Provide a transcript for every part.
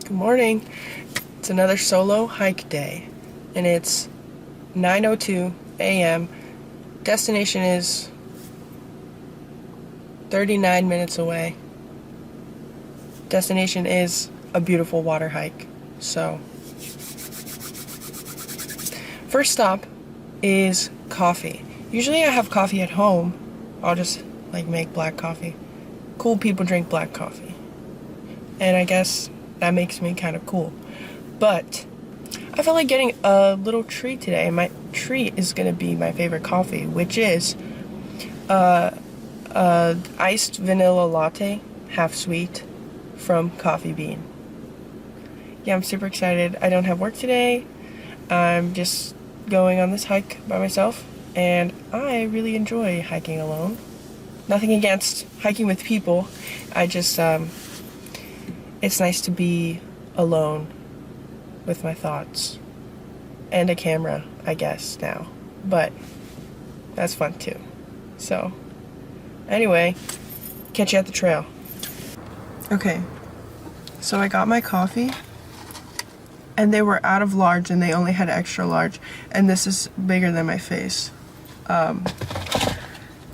Good morning. It's another solo hike day, and it's 9:02 a.m. Destination is 39 minutes away. Destination is a beautiful water hike. So, first stop is coffee. Usually I have coffee at home. I'll just make black coffee. Cool people drink black coffee. And I guess that makes me kind of cool. But I felt like getting a little treat today. And my treat is going to be my favorite coffee, which is iced vanilla latte, half sweet, from Coffee Bean. Yeah, I'm super excited. I don't have work today. I'm just going on this hike by myself, and I really enjoy hiking alone. Nothing against hiking with people. I just, it's nice to be alone with my thoughts. And a camera, I guess, now. But that's fun too. So, anyway, catch you at the trail. Okay, so I got my coffee, and they were out of large, and they only had extra large, and this is bigger than my face.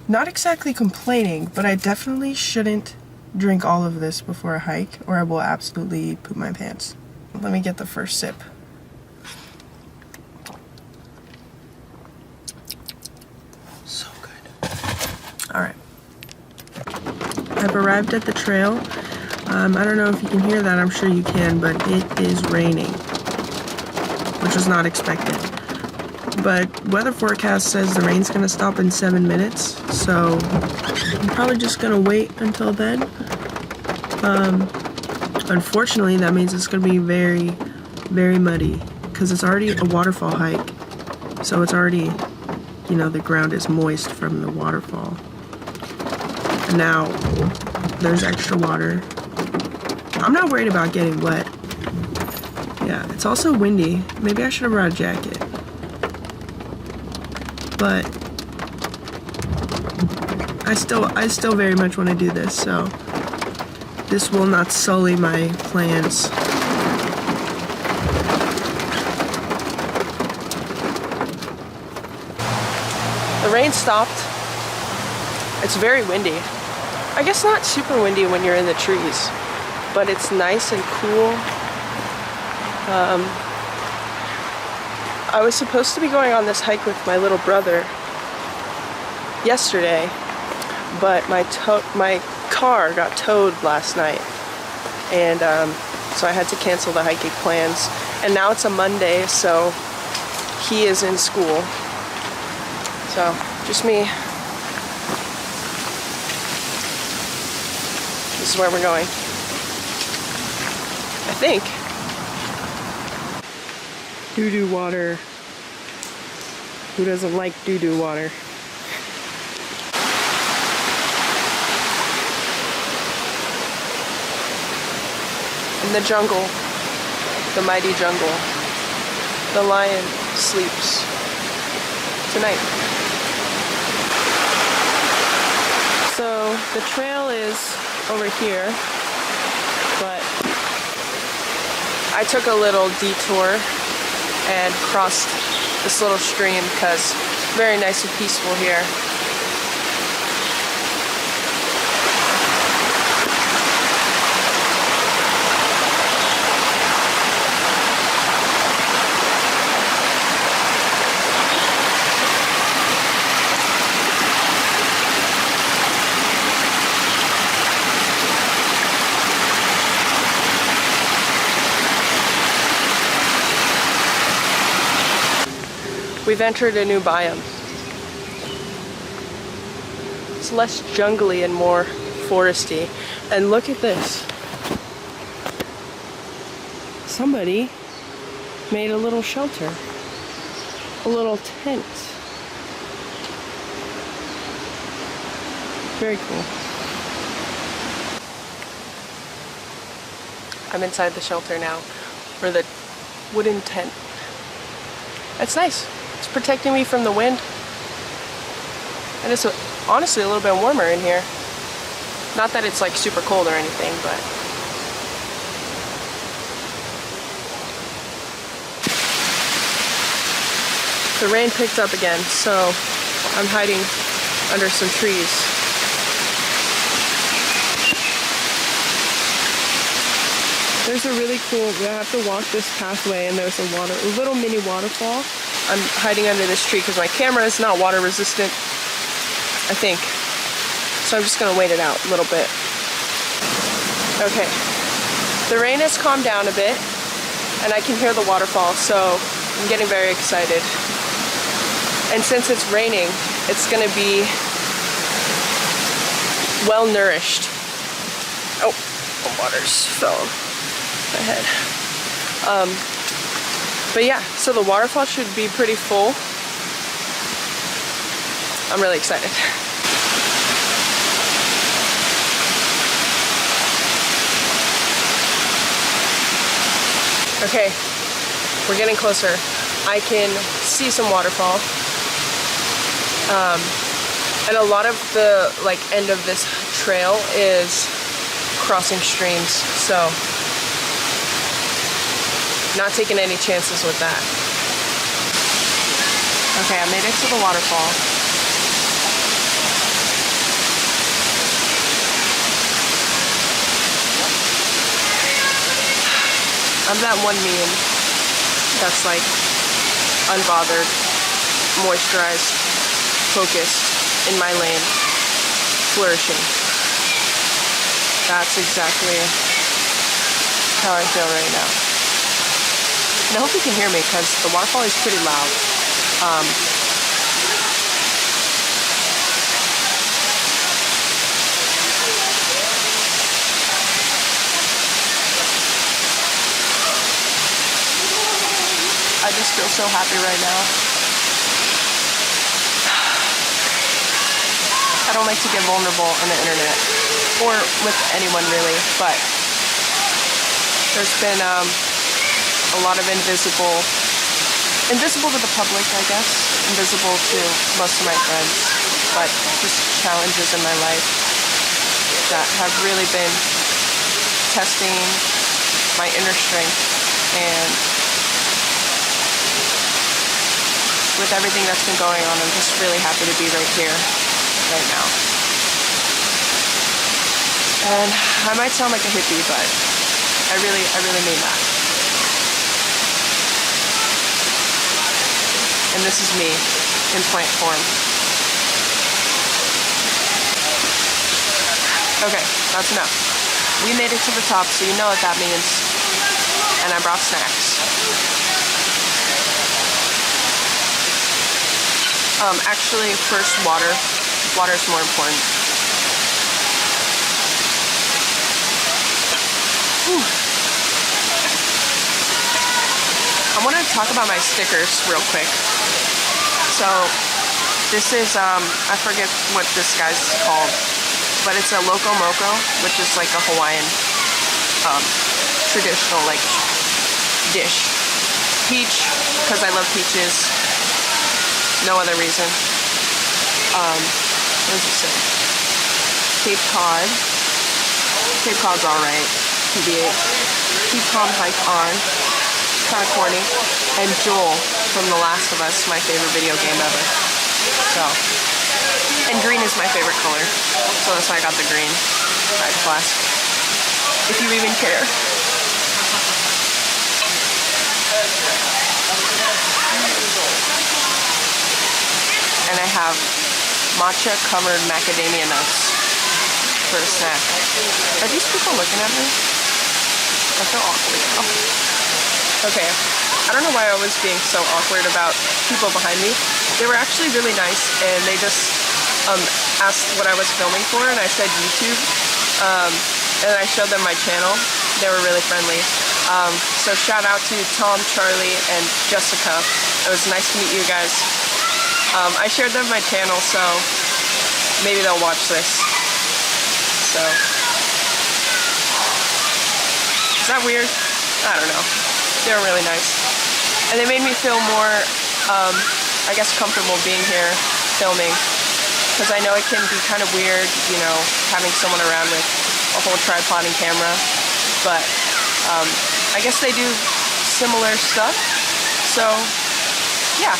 Not exactly complaining, but I definitely shouldn't drink all of this before a hike, or I will absolutely poop my pants. Let me get the first sip. So good. Alright. I've arrived at the trail. I don't know if you can hear that, I'm sure you can, but it is raining, which was not expected. But weather forecast says the rain's gonna stop in 7 minutes, so I'm probably just gonna wait until then. Unfortunately, that means it's gonna be very, very muddy, because it's already a waterfall hike, so it's already, the ground is moist from the waterfall. And now there's extra water. I'm not worried about getting wet. Yeah, it's also windy. Maybe I should have brought a jacket. But I still very much want to do this, so this will not sully my plans. The rain stopped. It's very windy. I guess not super windy when you're in the trees, but it's nice and cool. I was supposed to be going on this hike with my little brother yesterday, but my car got towed last night, and so I had to cancel the hiking plans. And now it's a Monday, so he is in school. So just me. This is where we're going, I think. Doo-doo water. Who doesn't like doo-doo water? In the jungle, the mighty jungle, the lion sleeps tonight. So the trail is over here, but I took a little detour and crossed this little stream because it's very nice and peaceful here. We've entered a new biome. It's less jungly and more foresty. And look at this. Somebody made a little shelter. A little tent. Very cool. I'm inside the shelter now, or the wooden tent. It's nice. It's protecting me from the wind. And it's honestly a little bit warmer in here. Not that it's like super cold or anything, but The rain picked up again, so I'm hiding under some trees. There's a really cool, I have to walk this pathway and there's a little mini waterfall. I'm hiding under this tree because my camera is not water resistant, I think. So I'm just gonna wait it out a little bit. Okay, the rain has calmed down a bit and I can hear the waterfall, so I'm getting very excited. And since it's raining, it's gonna be well nourished. Oh, the water's fell on my head. But yeah, so the waterfall should be pretty full. I'm really excited. Okay, we're getting closer. I can see some waterfall. And a lot of the end of this trail is crossing streams, so not taking any chances with that. Okay, I made it to the waterfall. I'm that one meme that's like unbothered, moisturized, focused, in my lane, flourishing. That's exactly how I feel right now. And I hope you can hear me because the waterfall is pretty loud. I just feel so happy right now. I don't like to get vulnerable on the internet, or with anyone really, but there's been a lot of invisible to the public, I guess, invisible to most of my friends, but just challenges in my life that have really been testing my inner strength. And with everything that's been going on, I'm just really happy to be right here, right now. And I might sound like a hippie, but I really mean that. And this is me in plant form. Okay, that's enough. We made it to the top, so you know what that means. And I brought snacks. Actually, first water. Water is more important. Whew. I want to talk about my stickers real quick. So, this is, I forget what this guy's called, but it's a Loco Moco, which is like a Hawaiian, traditional, dish. Peach, because I love peaches. No other reason. What does it say? Cape Cod. Cape Cod's alright. PBH. Keep calm, hike on. Kinda corny. And Joel from The Last of Us, my favorite video game ever. So. And green is my favorite color. So that's why I got the green Red flask. If you even care. And I have matcha covered macadamia nuts for a snack. Are these people looking at me? I feel awkward now. Okay, I don't know why I was being so awkward about people behind me. They were actually really nice, and they just asked what I was filming for, and I said YouTube. And I showed them my channel. They were really friendly. So shout out to Tom, Charlie, and Jessica. It was nice to meet you guys. I shared them my channel, so maybe they'll watch this. So, is that weird? I don't know. They were really nice. And they made me feel more, I guess, comfortable being here filming. Because I know it can be kind of weird, you know, having someone around with a whole tripod and camera. But I guess they do similar stuff. So, yeah.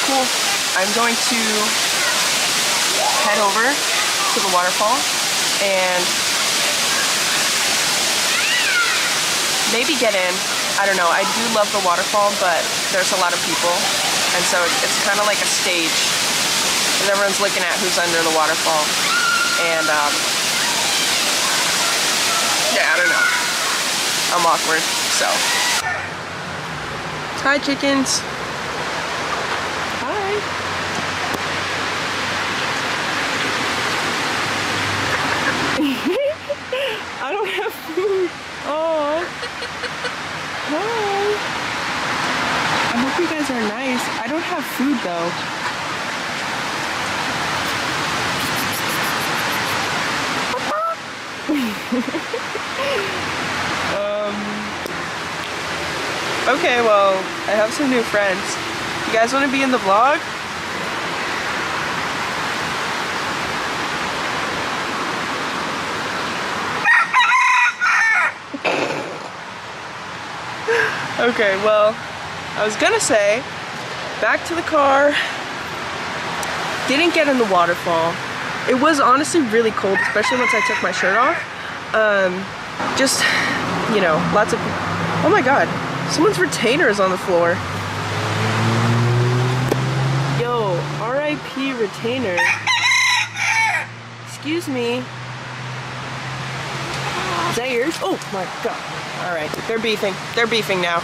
cool. I'm going to head over to the waterfall and maybe get in. I don't know. I do love the waterfall, but there's a lot of people, and so it's kind of like a stage, because everyone's looking at who's under the waterfall. And yeah, I don't know. I'm awkward, so. Hi, chickens. Hi. I don't have food. Oh. Hi. I hope you guys are nice. I don't have food though. Okay, well, I have some new friends. You guys want to be in the vlog? Okay, well, I was gonna say, back to the car. Didn't get in the waterfall. It was honestly really cold, especially once I took my shirt off. Just, you know, lots of, oh my god, someone's retainer is on the floor. Yo, R.I.P. retainer. Excuse me. Is that yours? Oh my god. Alright, they're beefing. They're beefing now.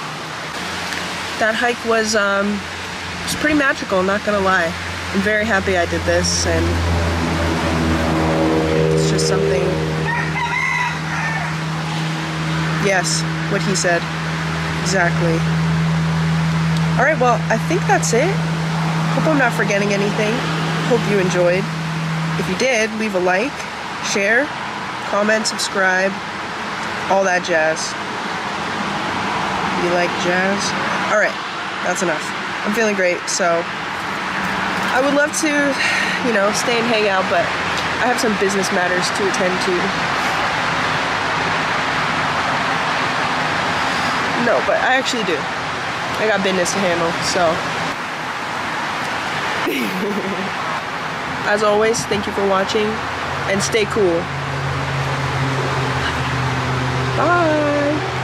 That hike was pretty magical, not gonna lie. I'm very happy I did this, and it's just something. Yes, what he said. Exactly. Alright, well, I think that's it. Hope I'm not forgetting anything. Hope you enjoyed. If you did, leave a like, share, comment, subscribe, all that jazz. You like jazz? Alright, that's enough. I'm feeling great, so I would love to, you know, stay and hang out, but I have some business matters to attend to. No, but I actually do. I got business to handle, so. As always, thank you for watching, and stay cool. Bye!